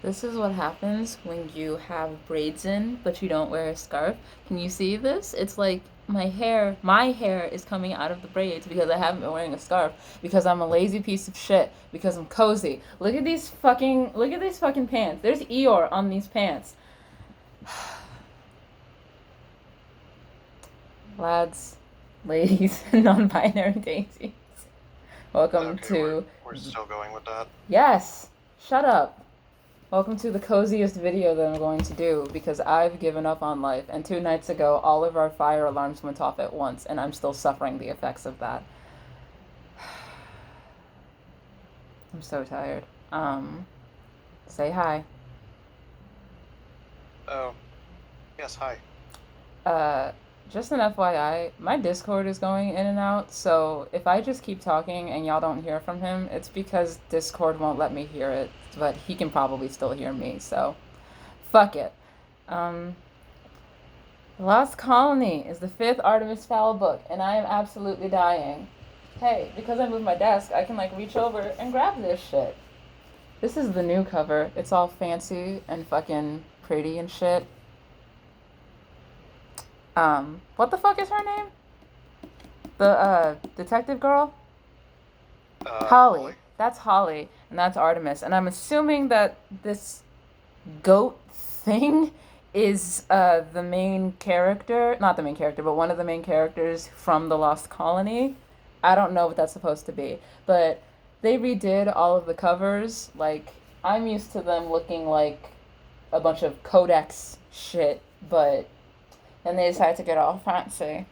This is what happens when you have braids in, but you don't wear a scarf. Can you see this? It's like my hair is coming out of the braids because I haven't been wearing a scarf because I'm a lazy piece of shit because I'm cozy. Look at these fucking pants. There's Eeyore on these pants. Lads, ladies, non-binary daisies. Welcome Okay, to we're still going with that. Yes. Shut up. Welcome to the coziest video that I'm going to do because I've given up on life, and 2 nights ago all of our fire alarms went off at once, and I'm still suffering the effects of that. I'm so tired. Say hi. Oh, yes, hi. Uh, just an FYI, my Discord is going in and out, so if I just keep talking and y'all don't hear from him, it's because Discord won't let me hear it, but he can probably still hear me, so fuck it. Um, The Lost Colony is the fifth Artemis Fowl book, and I am absolutely dying. Hey, because I moved my desk, I can like reach over and grab this shit. This is the new cover. It's all fancy and fucking pretty and shit. What the fuck is her name? The detective girl? Holly. Holly. That's Holly, and that's Artemis. And I'm assuming that this goat thing is the main character, not the main character, but one of the main characters from the Lost Colony. I don't know what that's supposed to be, but they redid all of the covers. Like, I'm used to them looking like a bunch of Codex shit, but then they decided to get all fancy.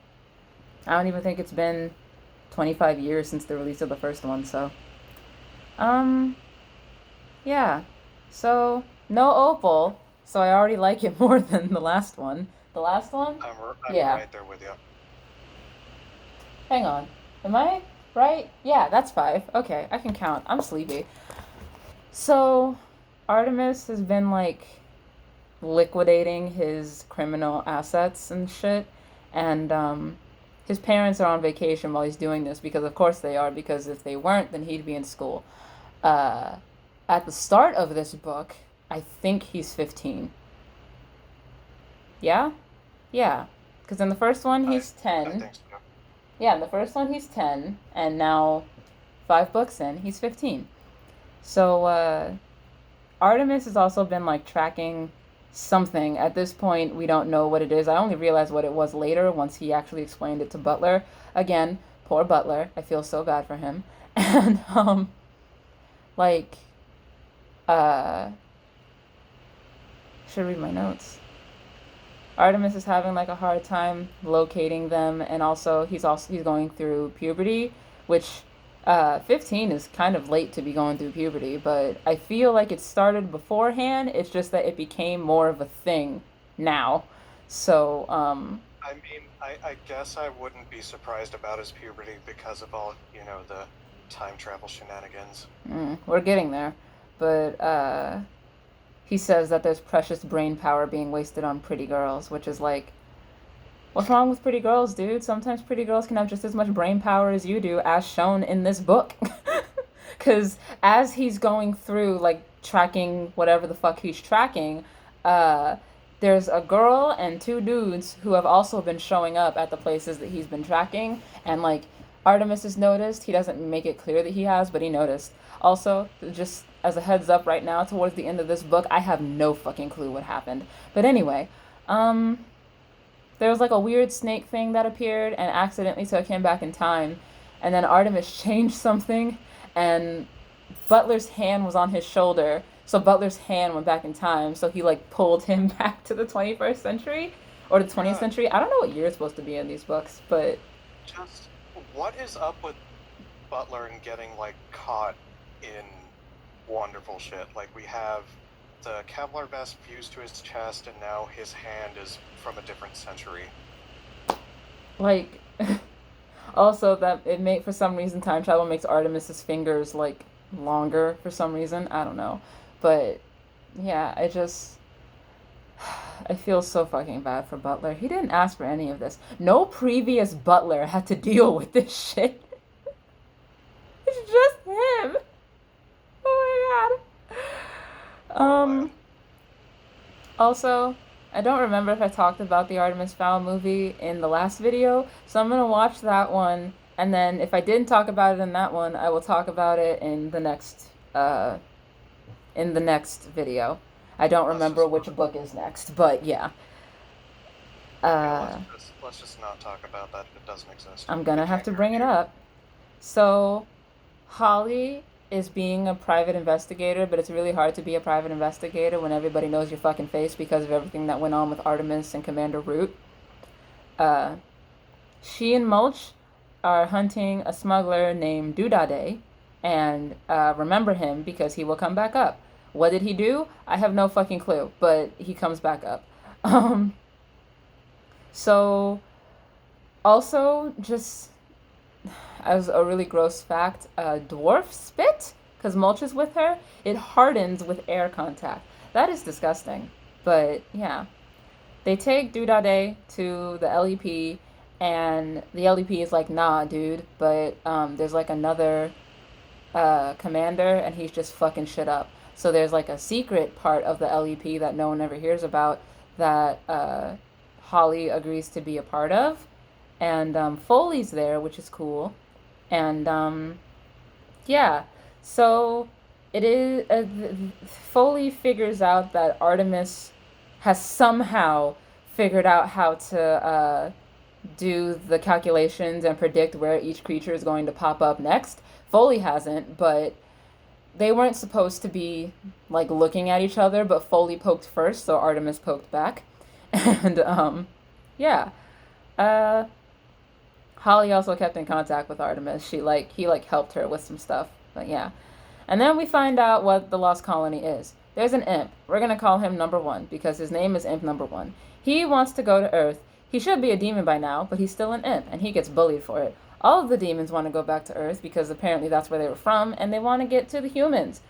I don't even think it's been 25 years since the release of the first one, so. Um, yeah. So, no Opal, so I already like it more than the last one. The last one? I'm Yeah. right there with you. Hang on. Am I right? Yeah, that's five. Okay, I can count. I'm sleepy. So, Artemis has been like liquidating his criminal assets and shit, and his parents are on vacation while he's doing this because, of course, they are, because if they weren't, then he'd be in school. Uh, at the start of this book, I think he's 15. Yeah? Yeah. Because in the first one, I he's I 10. think so. Yeah, in the first one, he's 10. And now, 5 books in, he's 15. So, Artemis has also been, like, tracking something. At this point, we don't know what it is. I only realized what it was later once he actually explained it to Butler. Again, poor Butler. I feel so bad for him. And, like, uh, should read my notes. Artemis is having like a hard time locating them, and he's going through puberty, which 15 is kind of late to be going through puberty, but I feel like it started beforehand. It's just that it became more of a thing now. So I mean, I guess I wouldn't be surprised about his puberty because of all, the time travel shenanigans. we're getting there, but he says that there's precious brain power being wasted on pretty girls, which is like, what's wrong with pretty girls, dude? Sometimes pretty girls can have just as much brain power as you do, as shown in this book. Because as he's going through, like, tracking whatever the fuck he's tracking, uh, there's a girl and two dudes who have also been showing up at the places that he's been tracking. And, like, Artemis has noticed. He doesn't make it clear that he has, but he noticed. Also, just as a heads up right now, towards the end of this book, I have no fucking clue what happened. But anyway, there was like a weird snake thing that appeared and accidentally took him back in time. And then Artemis changed something, and Butler's hand was on his shoulder. So Butler's hand went back in time. So he like pulled him back to the 21st century or the 20th Uh, century. I don't know what year it's supposed to be in these books, but just what is up with Butler and getting like caught in wonderful shit? Like we have the Kevlar vest fused to his chest, and now his hand is from a different century. like also that it made for some reason time travel makes Artemis's fingers like longer for some reason. I don't know. But yeah, I feel so fucking bad for Butler. He didn't ask for any of this. No previous Butler had to deal with this shit. It's just him. Oh my god. Oh, man. Um, Also, I don't remember if I talked about the Artemis Fowl movie in the last video, so I'm gonna watch that one, and then if I didn't talk about it in that one, I will talk about it in the next video. I don't Let's remember just which book is next, but yeah. yeah, Uh, let's just not talk about that if it doesn't exist. I'm We gonna have can't to bring it guarantee. up. So, Holly is being a private investigator, but it's really hard to be a private investigator when everybody knows your fucking face because of everything that went on with Artemis and Commander Root. Uh, she and Mulch are hunting a smuggler named Dudade and remember him because he will come back up. What did he do? I have no fucking clue, but he comes back up. Um, so, also, just as a really gross fact, dwarf spit, because Mulch is with her, it hardens with air contact. That is disgusting. But yeah, they take Dudade to the LEP, and the LEP is like, nah, dude. But there's like another commander, and he's just fucking shit up. So there's like a secret part of the LEP that no one ever hears about that Holly agrees to be a part of. And Foley's there, which is cool. And yeah, so it is. Foley figures out that Artemis has somehow figured out how to do the calculations and predict where each creature is going to pop up next. Foley hasn't, but they weren't supposed to be like looking at each other, but Foley poked first, so Artemis poked back. And yeah. Uh Holly also kept in contact with Artemis. He helped her with some stuff. But yeah. And then we find out what the Lost Colony is. There's an imp. We're gonna call him number one because his name is Imp Number One. He wants to go to Earth. He should be a demon by now, but he's still an imp, and he gets bullied for it. All of the demons want to go back to Earth because apparently that's where they were from, and they want to get to the humans.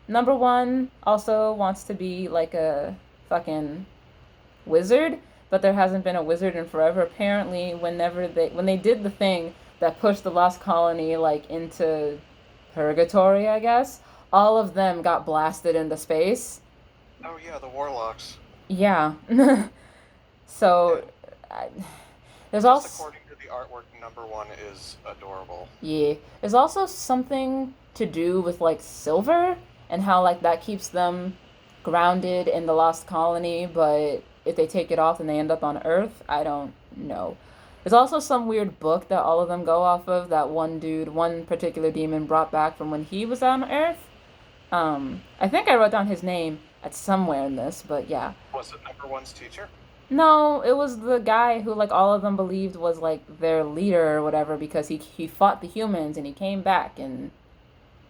Number one also wants to be like a fucking wizard, but there hasn't been a wizard in forever. Apparently, when they did the thing that pushed the Lost Colony like into purgatory, I guess, all of them got blasted into space. Oh yeah, the warlocks. Yeah. So I, there's Just also according to the artwork, number one is adorable. yeah, there's also something to do with like silver and how like that keeps them grounded in the lost colony, but if they take it off and they end up on Earth, I don't know. There's also some weird book that all of them go off of that one particular demon brought back from when he was on Earth. I think I wrote down his name at somewhere in this, but yeah. Was it number one's teacher? No, it was the guy who like all of them believed was like their leader or whatever because he fought the humans and he came back and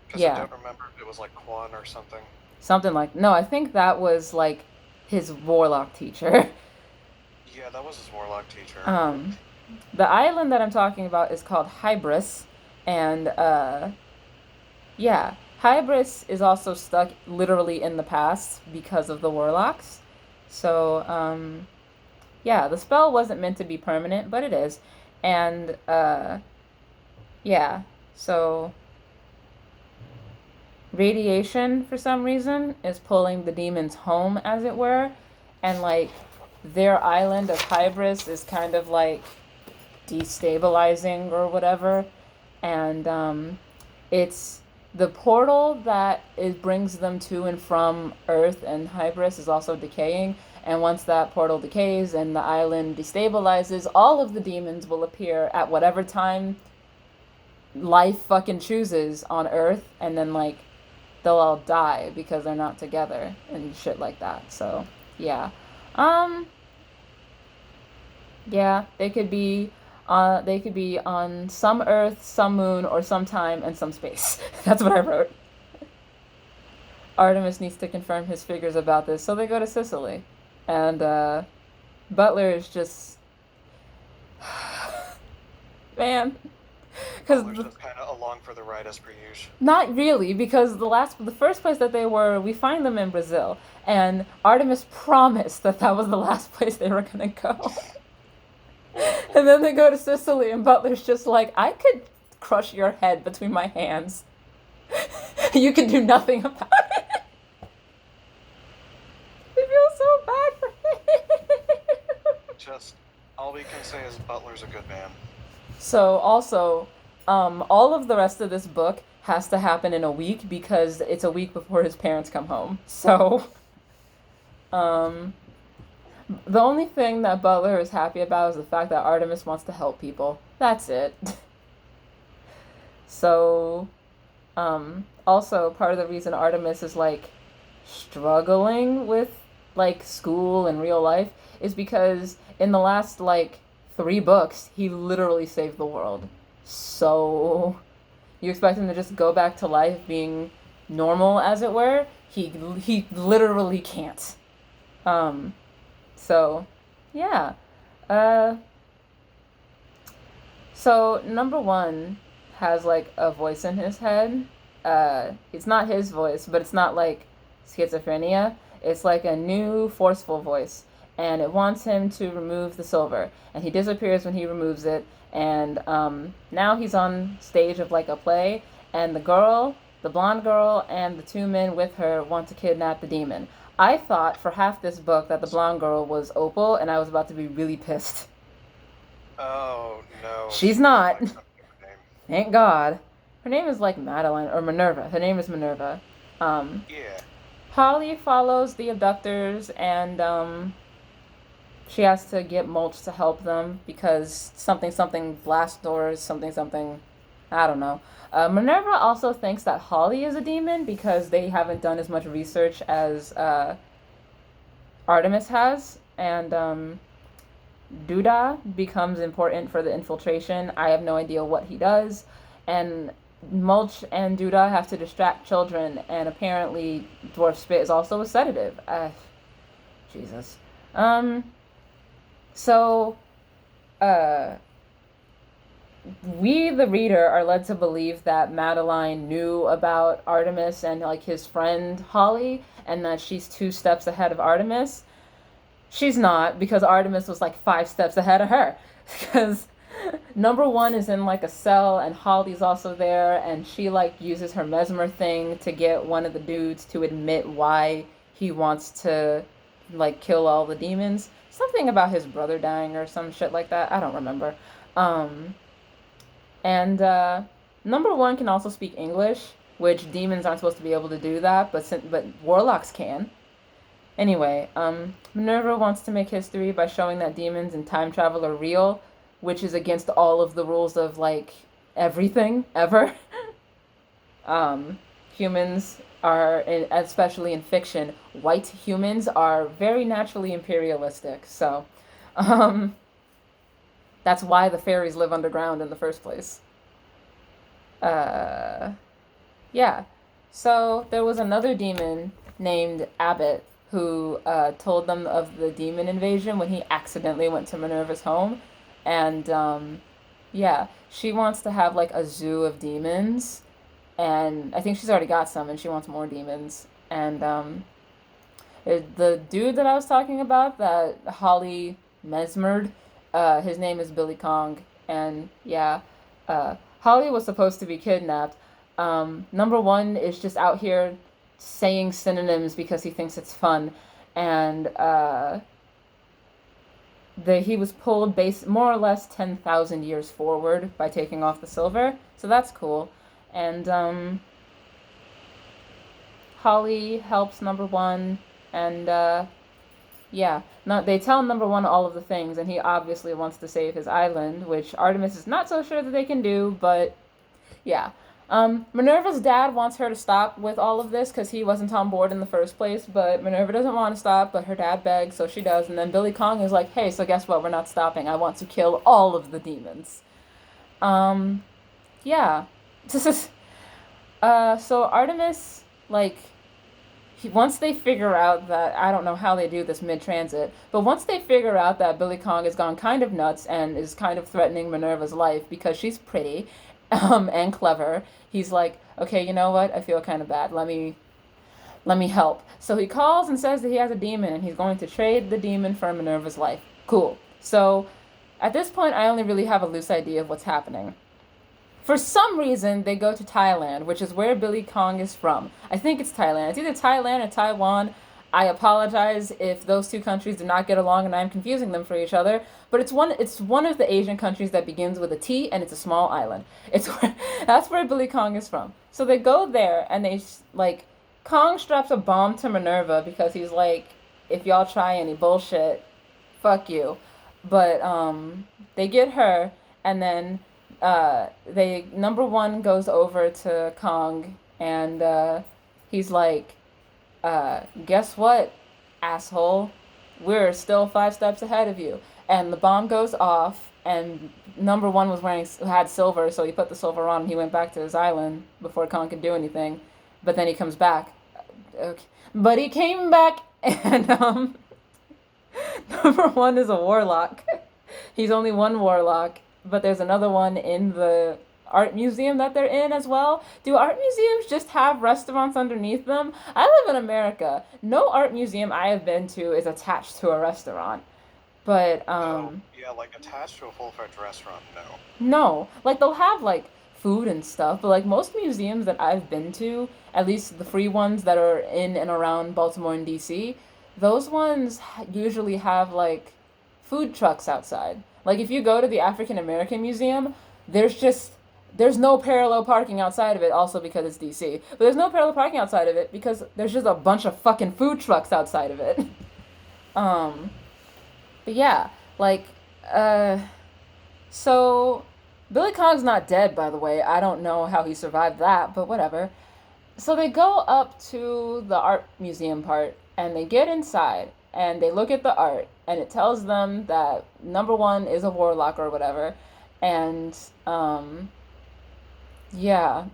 Because I yeah, don't remember if it was like Quan or something. something like no, I think that was like his warlock teacher. Yeah, that was his warlock teacher. um the island that I'm talking about is called Hybris and yeah, Hybris is also stuck literally in the past because of the warlocks. So yeah, the spell wasn't meant to be permanent, but it is. And yeah, so radiation for some reason is pulling the demons home, as it were, and like their island of Hybris is kind of like destabilizing or whatever, and it's the portal that it brings them to and from Earth and Hybris is also decaying. And once that portal decays and the island destabilizes, all of the demons will appear at whatever time life fucking chooses on Earth, and then like they'll all die because they're not together and shit like that. So yeah, um, yeah, they could be on some Earth, some moon, or some time and some space. That's what I wrote. Artemis needs to confirm his figures about this, so they go to Sicily, and Butler is just man. Because Butler's just kind of along for the ride as per usual. not really, because the first place that they were, we find them in Brazil, and Artemis promised that that was the last place they were gonna go. And then they go to Sicily, and Butler's just like, I could crush your head between my hands. You can do nothing about it. All we can say is Butler's a good man. So also, all of the rest of this book has to happen in a week because it's a week before his parents come home. So, um, the only thing that Butler is happy about is the fact that Artemis wants to help people. That's it. So, also part of the reason Artemis is like struggling with like school and real life is because in the last like 3 books he literally saved the world. So you expect him to just go back to life being normal, as it were? He literally can't. Um, so yeah. Uh, so number one has like a voice in his head. It's not his voice, but it's not like schizophrenia. It's like a new forceful voice, and it wants him to remove the silver, and he disappears when he removes it. And now he's on stage of like a play, and the blonde girl, and the 2 men with her want to kidnap the demon. I thought for half this book that the blonde girl was Opal, and I was about to be really pissed. Oh no. She's not. Like, her name. Thank God. Her name is like Madeline or Minerva. Her name is Minerva. Yeah. Holly follows the abductors, and she has to get Mulch to help them because something blast doors, something. I don't know. Minerva also thinks that Holly is a demon because they haven't done as much research as Artemis has, and Duda becomes important for the infiltration. I have no idea what he does, and Mulch and Duda have to distract children, and apparently Dwarf Spit is also a sedative. Jesus. So, uh, we, the reader, are led to believe that Madeline knew about Artemis and, like, his friend Holly, and that she's 2 steps ahead of Artemis. She's not, because Artemis was, like, 5 steps ahead of her. Because number one is in, like, a cell, and Holly's also there, and she, like, uses her mesmer thing to get one of the dudes to admit why he wants to, like, kill all the demons. Something about his brother dying or some shit like that. I don't remember. And number one can also speak English, which demons aren't supposed to be able to do that, but warlocks can. Anyway, Minerva wants to make history by showing that demons and time travel are real, which is against all of the rules of like everything ever. Humans are, especially in fiction, white humans are very naturally imperialistic. So, that's why the fairies live underground in the first place. Uh, yeah. So there was another demon named Abbott who told them of the demon invasion when he accidentally went to Minerva's home. And yeah, she wants to have like a zoo of demons. And I think she's already got some and she wants more demons. And the dude that I was talking about that Holly mesmered, his name is Billy Kong. And yeah, Holly was supposed to be kidnapped. Number one is just out here saying synonyms because he thinks it's fun. And he was pulled more or less 10,000 years forward by taking off the silver. So that's cool. And Holly helps number one, and yeah, they tell number one all of the things, and he obviously wants to save his island, which Artemis is not so sure that they can do, but yeah. Minerva's dad wants her to stop with all of this because he wasn't on board in the first place, but Minerva doesn't want to stop, but her dad begs, so she does, and then Billy Kong is like, hey, so guess what, we're not stopping, I want to kill all of the demons. Yeah. So Artemis, like, once they figure out that, I don't know how they do this mid-transit, but once they figure out that Billy Kong has gone kind of nuts and is kind of threatening Minerva's life because she's pretty, and clever, he's like, okay, you know what, I feel kind of bad, let me help. So he calls and says that he has a demon and he's going to trade the demon for Minerva's life. Cool. So at this point, I only really have a loose idea of what's happening. For some reason, they go to Thailand, which is where Billy Kong is from. I think it's Thailand. It's either Thailand or Taiwan. I apologize if those two countries do not get along and I'm confusing them for each other. But it's one of the Asian countries that begins with a T and it's a small island. It's where, that's where Billy Kong is from. So they go there and they like Kong straps a bomb to Minerva because he's like, if y'all try any bullshit, fuck you. But they get her and then they number one goes over to Kong and he's like, guess what, asshole? We're still 5 steps ahead of you. And the bomb goes off, and number one had silver, so he put the silver on and he went back to his island before Khan could do anything. But then he comes back. Okay. But he came back, and number one is a warlock. He's only one warlock, but there's another one in the art museum that they're in as well. Do art museums just have restaurants underneath them? I live in America. No art museum I have been to is attached to a restaurant. But Oh, yeah, like attached to a full-fledged restaurant, no. no, like they'll have like food and stuff, but like most museums that I've been to, at least the free ones that are in and around Baltimore and DC, those ones usually have like food trucks outside. Like if you go to the African American Museum, there's just there's no parallel parking outside of it also because it's DC. But there's no parallel parking outside of it because there's just a bunch of fucking food trucks outside of it. um but yeah, like uh so Billy Kong's not dead, by the way. I don't know how he survived that, but whatever. So they go up to the art museum part and they get inside and they look at the art and it tells them that number one is a warlock or whatever. And yeah,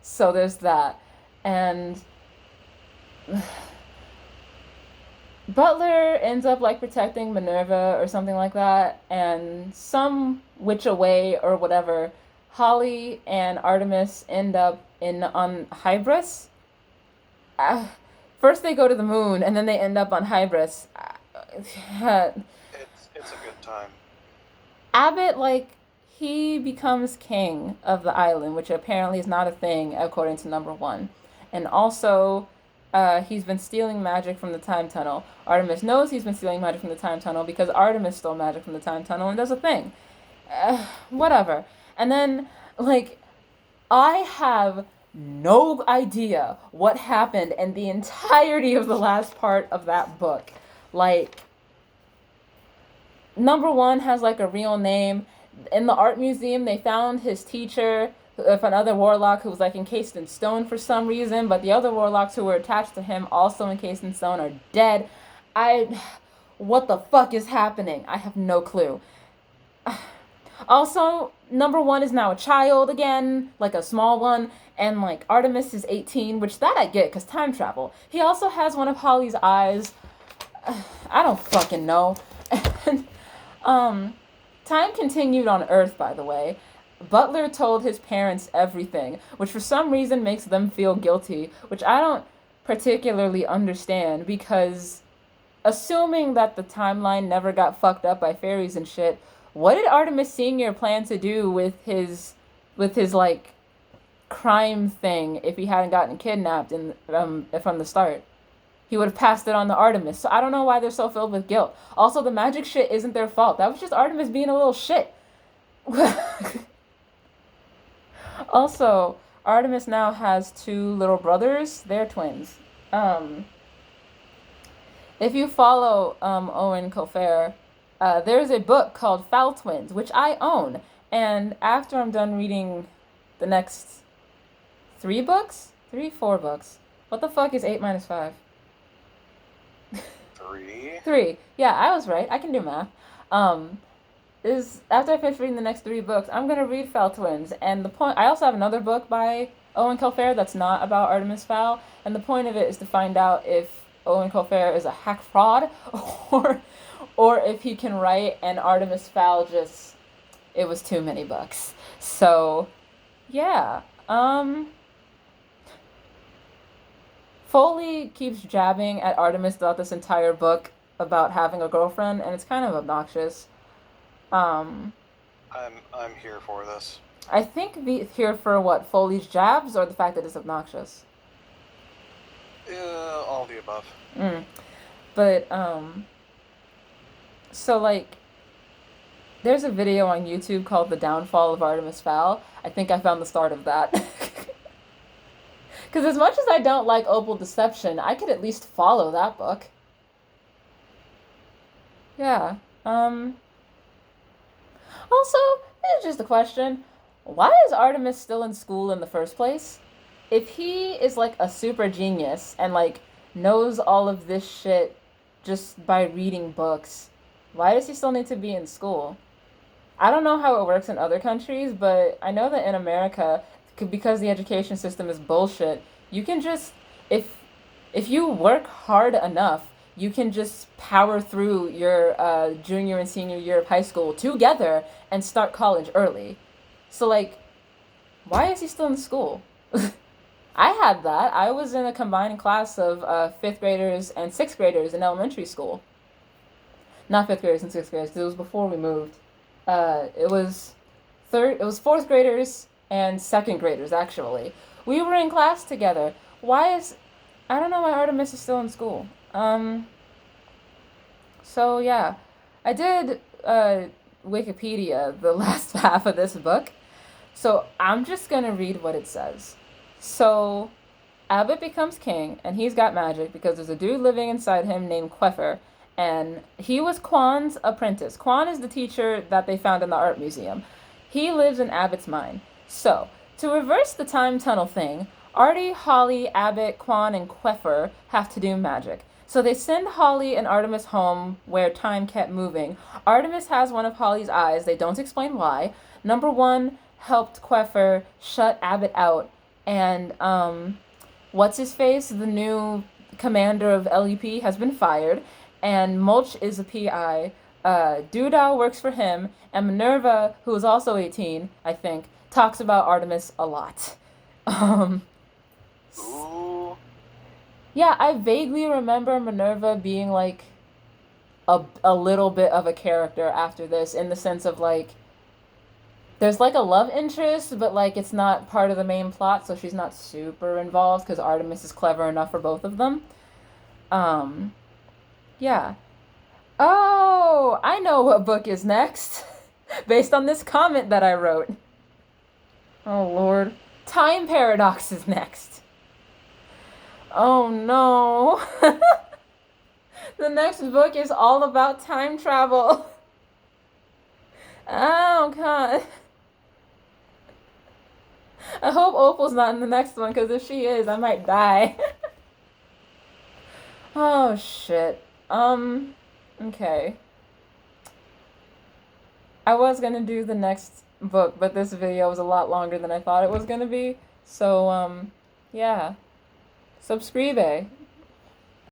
so there's that. And Butler ends up like protecting Minerva or something like that, and some which away or whatever, Holly and Artemis end up in on Hybris. Uh, First they go to the moon, and then they end up on Hybris. It's a good time. Abbott, like, he becomes king of the island, which apparently is not a thing according to number one. And also, he's been stealing magic from the time tunnel. Artemis knows he's been stealing magic from the time tunnel because Artemis stole magic from the time tunnel and does a thing. Whatever. And then, like, I have no idea what happened in the entirety of the last part of that book. Like, number one has like a real name. In the art museum, they found his teacher, another warlock who was like encased in stone for some reason, but the other warlocks who were attached to him, also encased in stone, are dead. I. What the fuck is happening? I have no clue. Also, number one is now a child again, like a small one, and like Artemis is 18, which that I get because time travel. He also has one of Holly's eyes. I don't fucking know. Time continued on Earth, by the way. Butler told his parents everything, which for some reason makes them feel guilty, which I don't particularly understand because assuming that the timeline never got fucked up by fairies and shit, what did Artemis Sr. plan to do with his like crime thing if he hadn't gotten kidnapped in from the start? He would have passed it on to Artemis. So I don't know why they're so filled with guilt. Also, the magic shit isn't their fault. That was just Artemis being a little shit. Also, Artemis now has two little brothers. They're twins. Um, if you follow Owen Colfair, there's a book called Fowl Twins, which I own. And after I'm done reading the next 4 books. What the fuck is 8 minus 5? 3? 3. Yeah, I was right. I can do math. Um, is after I finish reading the next 3 books, I'm gonna read Fowl Twins. And the point, I also have another book by Owen Colfair that's not about Artemis Fowl. And the point of it is to find out if Owen Colfair is a hack fraud, or or if he can write and Artemis Fowl just it was too many books. So yeah. Foley keeps jabbing at Artemis throughout this entire book about having a girlfriend, and it's kind of obnoxious. Um, I'm here for this. I think here for what Foley's jabs or the fact that it's obnoxious. All the above. Mm. But so like there's a video on YouTube called The Downfall of Artemis Fowl. I think I found the start of that. Because as much as I don't like Opal Deception, I could at least follow that book. Yeah. Also, it's just a question. Why is Artemis still in school in the first place? If he is like a super genius and like knows all of this shit just by reading books, why does he still need to be in school? I don't know how it works in other countries, but I know that in America, because the education system is bullshit, you can just if if you work hard enough, you can just power through your junior and senior year of high school together and start college early. So like, why is he still in school? I had that. I was in a combined class of fifth graders and sixth graders in elementary school. Not fifth graders and sixth graders, 'cause it was before we moved. It was third. It was fourth graders and second graders actually. We were in class together. Why is I don't know why Artemis is still in school. So yeah, I did Wikipedia the last half of this book, so I'm just gonna read what it says. So Abbott becomes king, and he's got magic because there's a dude living inside him named Queffer, and he was Quan's apprentice. Quan is the teacher that they found in the art museum. He lives in Abbott's mind. So, to reverse the time tunnel thing, Artie, Holly, Abbott, Quan, and Queffer have to do magic. So they send Holly and Artemis home where time kept moving. Artemis has one of Holly's eyes. They don't explain why. Number one helped Queffer shut Abbott out, and what's his face, the new commander of LEP, has been fired, and Mulch is a PI. Doodah works for him, and Minerva, who is also 18, I think, talks about Artemis a lot. Um, Ooh. yeah, I vaguely remember Minerva being like a little bit of a character after this, in the sense of like there's like a love interest, but like it's not part of the main plot, so she's not super involved because Artemis is clever enough for both of them. Um, yeah. Oh, I know what book is next, based on this comment that I wrote. Oh Lord, Time Paradox is next. Oh no. The next book is all about time travel. Oh god. I hope Opal's not in the next one, because if she is, I might die. Oh shit. Okay. I was gonna do the next book, but this video was a lot longer than I thought it was gonna be. So, yeah. Subscribe.